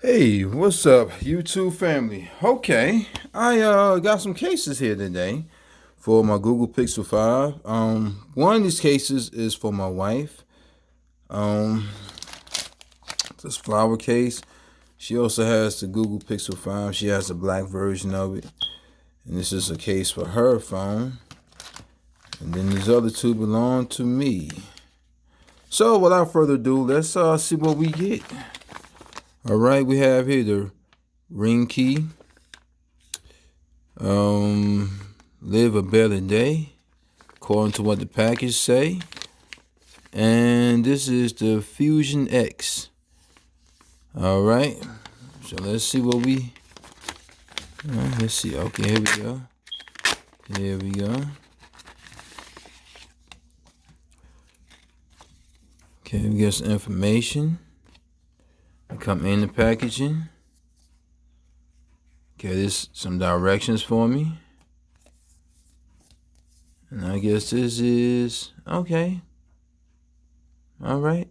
Hey, what's up, YouTube family? Okay, I got some cases here today for my Google Pixel 5. One of these cases is for my wife. Um, this flower case. She also has the Google Pixel 5. She has the black version of it, and this is a case for her phone. And then these other two belong to me. So without further ado, let's see what we get. All right, we have here the ring key. Live a better day, according to what the package say. And this is the Fusion X. All right. So let's see what we. Let's see. Okay, here we go. Here we go. Okay, we get some information. Come in the packaging. Okay, this some directions for me. And I guess this is okay. All right.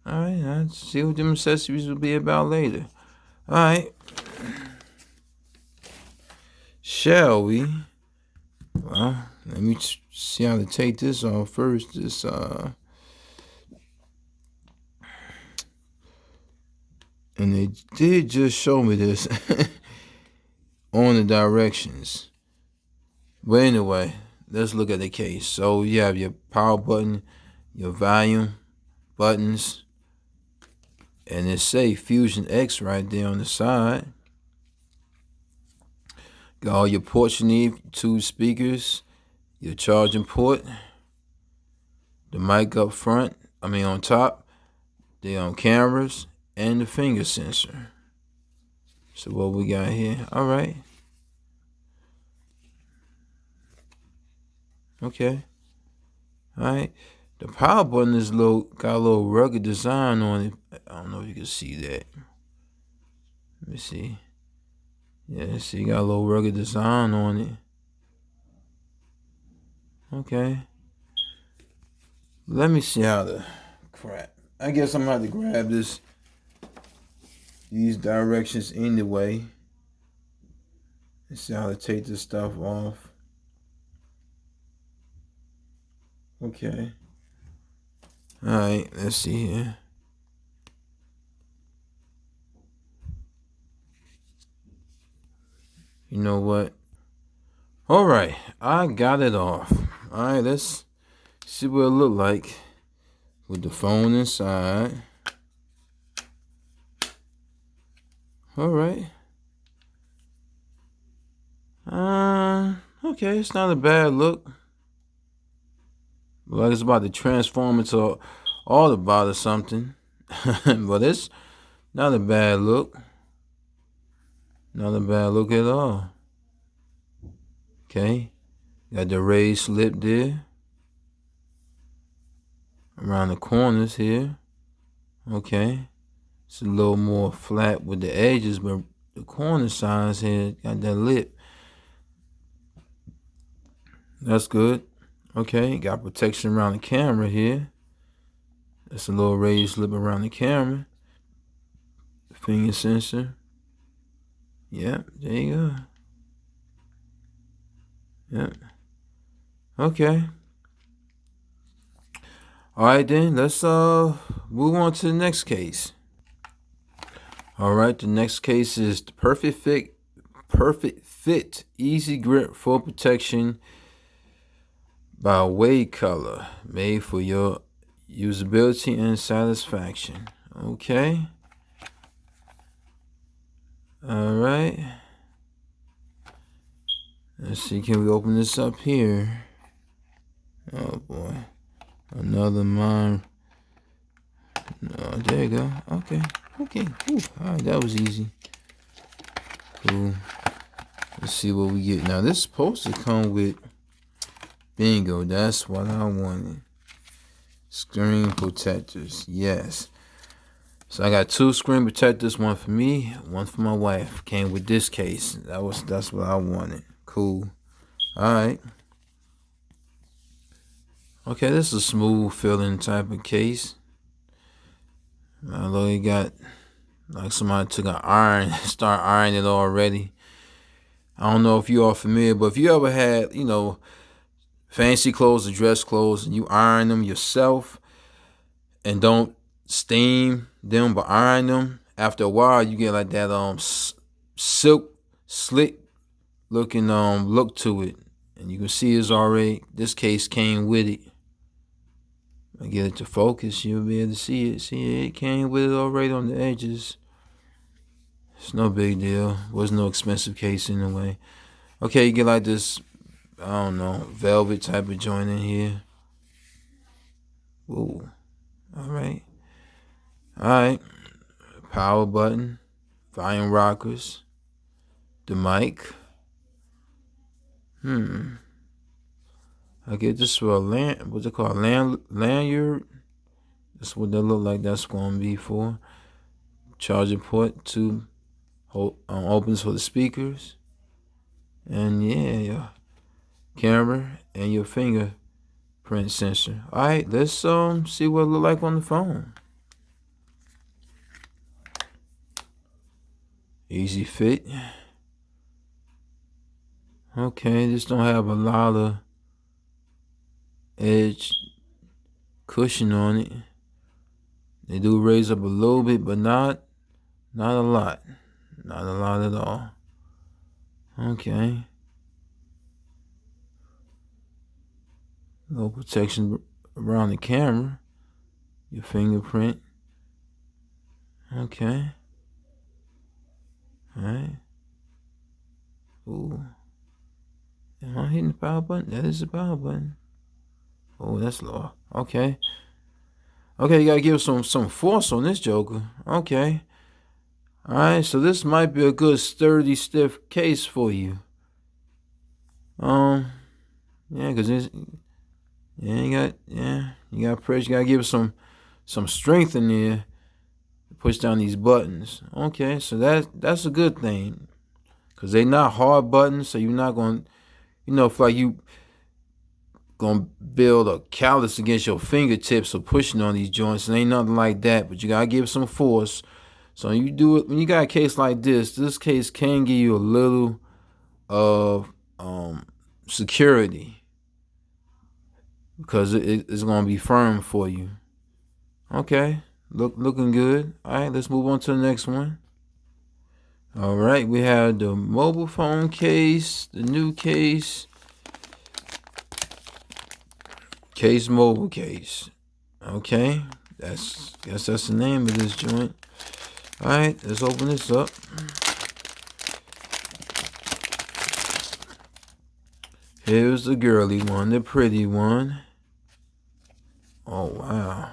All right. Let's see what them accessories will be about later. All right. Shall we? Well, let me see how to take this off first. This and they did just show me this on the directions. But anyway, let's look at the case. So you have your power button, your volume buttons, and it say Fusion X right there on the side. Got all your ports you need, two speakers, your charging port, the mic up front, on top, the cameras, and the finger sensor. So what we got here? All right. Okay. All right. The power button is got a little rugged design on it. I don't know if you can see that. Let me see. Yeah, see, got a little rugged design on it. Okay. Let me see how the crap. I guess I'm gonna have to grab these directions anyway. And see how to take this stuff off. Okay. Alright, let's see here. You know what? Alright, I got it off. Alright, let's see what it look like with the phone inside. Alright. Okay, it's not a bad look. Like it's about to transform into all about or something. But it's not a bad look. Not a bad look at all. Okay. Got the raised lip there. Around the corners here. Okay. It's a little more flat with the edges, but the corner sides here got that lip. That's good. Okay, got protection around the camera here. That's a little raised lip around the camera. Finger sensor. Yep, there you go. Yep. Okay. Alright then, let's move on to the next case. Alright, the next case is the Perfect Fit Easy Grip Full Protection by Wade Color, made for your usability and satisfaction. Okay. Alright. Let's see, can we open this up here? Oh boy. Another mine. Oh, there you go. Okay. Alright, that was easy. Cool. Let's see what we get. Now this is supposed to come with bingo. That's what I wanted. Screen protectors. Yes. So I got two screen protectors, one for me, one for my wife. Came with this case. That's what I wanted. Cool. Alright. Okay, this is a smooth feeling type of case. Although you got Like somebody took an iron, start ironing it already. I don't know if you are familiar, but if you ever had, fancy clothes or dress clothes, and you iron them yourself and don't steam them but iron them, after a while you get like that silk slick looking look to it, and you can see it's already, this case came with it. I get it to focus, you'll be able to see it. See, it came with it already on the edges. It's no big deal. Was no expensive case anyway. Okay, you get like this, I don't know, velvet type of joint in here. Ooh. Alright. Power button, volume rockers, the mic. I get this for a what's it called? Lanyard. That's what that look like. That's gonna be for. Charging port, two opens for the speakers. And yeah, your camera and your fingerprint sensor. Alright, let's see what it look like on the phone. Easy fit. Okay, this don't have a lot of edge cushion on it. They do raise up a little bit, but not a lot. Not a lot at all. Okay. Little protection around the camera. Your fingerprint. Okay. Alright. Ooh. Am I hitting the power button? That is the power button. Oh, that's low. Okay. Okay, you gotta give some force on this joker. Okay. Alright, so this might be a good sturdy, stiff case for you. Yeah, cause it's you got pressure. You gotta give it some strength in there to push down these buttons. Okay, so that's a good thing, cause they not hard buttons, so you're not gonna, if like you gonna build a callus against your fingertips or pushing on these joints. It ain't nothing like that, but you gotta give some force. So you do it when you got a case like this. This case can give you a little of security, because it's gonna be firm for you. Okay, looking good. All right, let's move on to the next one. All right, we have the mobile phone case, the new case. Case mobile case. Okay, guess that's the name of this joint. All right, let's open this up. Here's the girly one, the pretty one. Oh wow.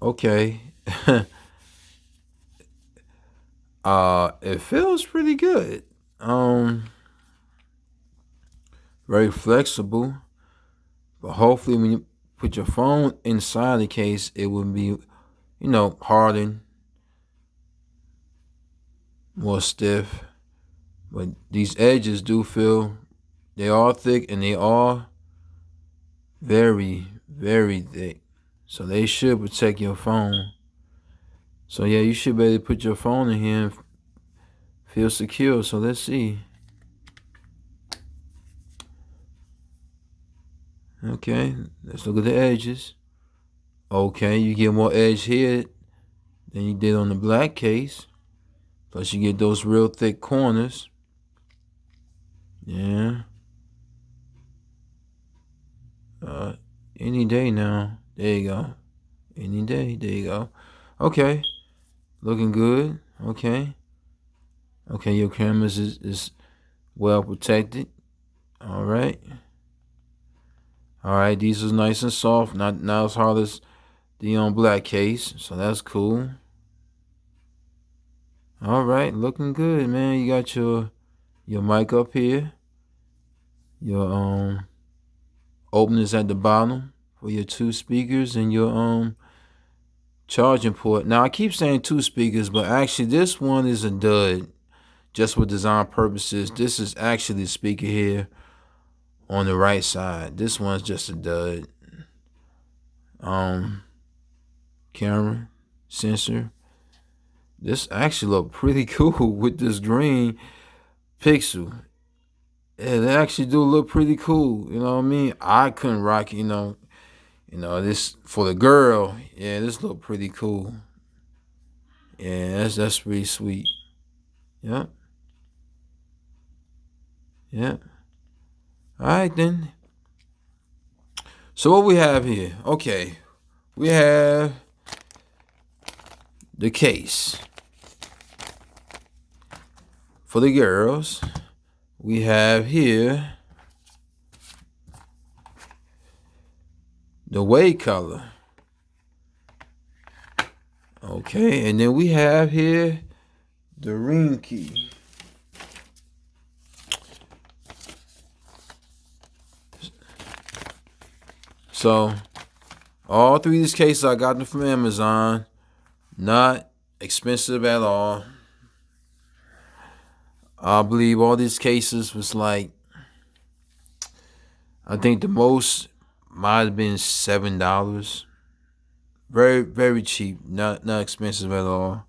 Okay. It feels pretty good. Very flexible. But hopefully when you put your phone inside the case, it will be, hardened, more stiff. But these edges do feel, they are thick, and they are very, very thick. So they should protect your phone. So yeah, you should be able to put your phone in here and feel secure. So let's see. Okay, let's look at the edges. Okay, you get more edge here than you did on the black case. Plus you get those real thick corners. Yeah. Any day now. There you go. Any day. There you go. Okay. Looking good. Okay. Okay, your cameras is well protected. All right. All right, these are nice and soft. Not as hard as the black case. So that's cool. All right, looking good, man. You got your mic up here. Your openers at the bottom for your two speakers and your charging port. Now I keep saying two speakers, but actually this one is a dud, just for design purposes. This is actually the speaker here on the right side. This one's just a dud. Camera, sensor, This actually look pretty cool with this green Pixel. Yeah, they actually do look pretty cool. You know what I mean? I couldn't rock it, this for the girl. Yeah, this look pretty cool. Yeah, that's pretty sweet. Yeah, yeah. All right then. So what we have here? Okay, we have the case for the girls. We have here the way color. Okay, and then we have here the ring key. So all three of these cases I got them from Amazon. Not expensive at all. I believe all these cases was like, I think the most might have been $7. Very, very cheap. Not expensive at all.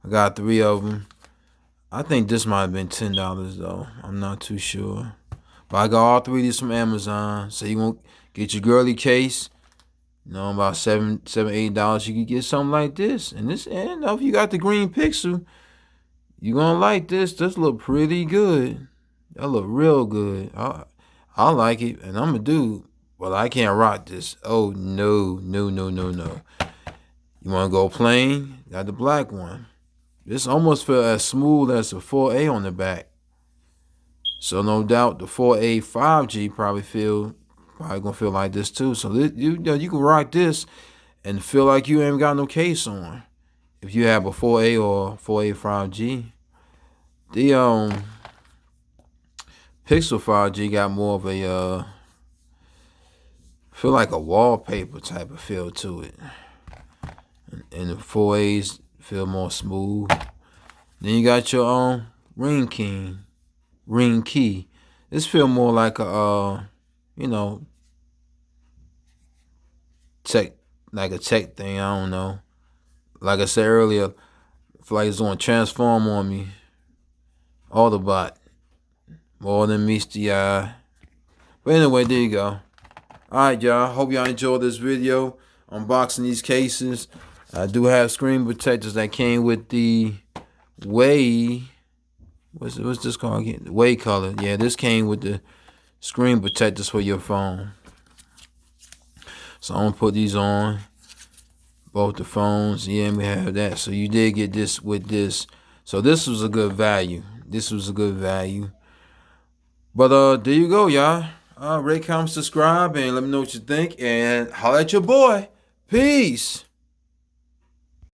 I got three of them. I think this might have been $10 though. I'm not too sure. But I got all three of these from Amazon. So you won't get your girly case. About $8. You could get something like this. And if you got the green Pixel, you're gonna like this. This look pretty good. That look real good. I like it, and I'm a dude, but I can't rock this. Oh no. You wanna go plain? Got the black one. This almost feel as smooth as the 4A on the back. So no doubt the 4A 5G probably gonna feel like this too. So you can rock this and feel like you ain't got no case on. If you have a 4A or 4A 5G, the Pixel 5G got more of a feel like a wallpaper type of feel to it, and the 4As feel more smooth. Then you got your ring key. This feel more like a tech, like a tech thing. I don't know. Like I said earlier, I feel like it's gonna transform on me. Autobot, more than meets the eye. But anyway, there you go. Alright, y'all. Hope y'all enjoyed this video unboxing these cases. I do have screen protectors that came with the Way. What's this called again? The Way color. Yeah, this came with the screen protectors for your phone. So I'm gonna put these on both the phones. Yeah, and we have that. So you did get this with this. So this was a good value. But there you go, y'all. Rate, comment, subscribe, and let me know what you think. And holla at your boy. Peace.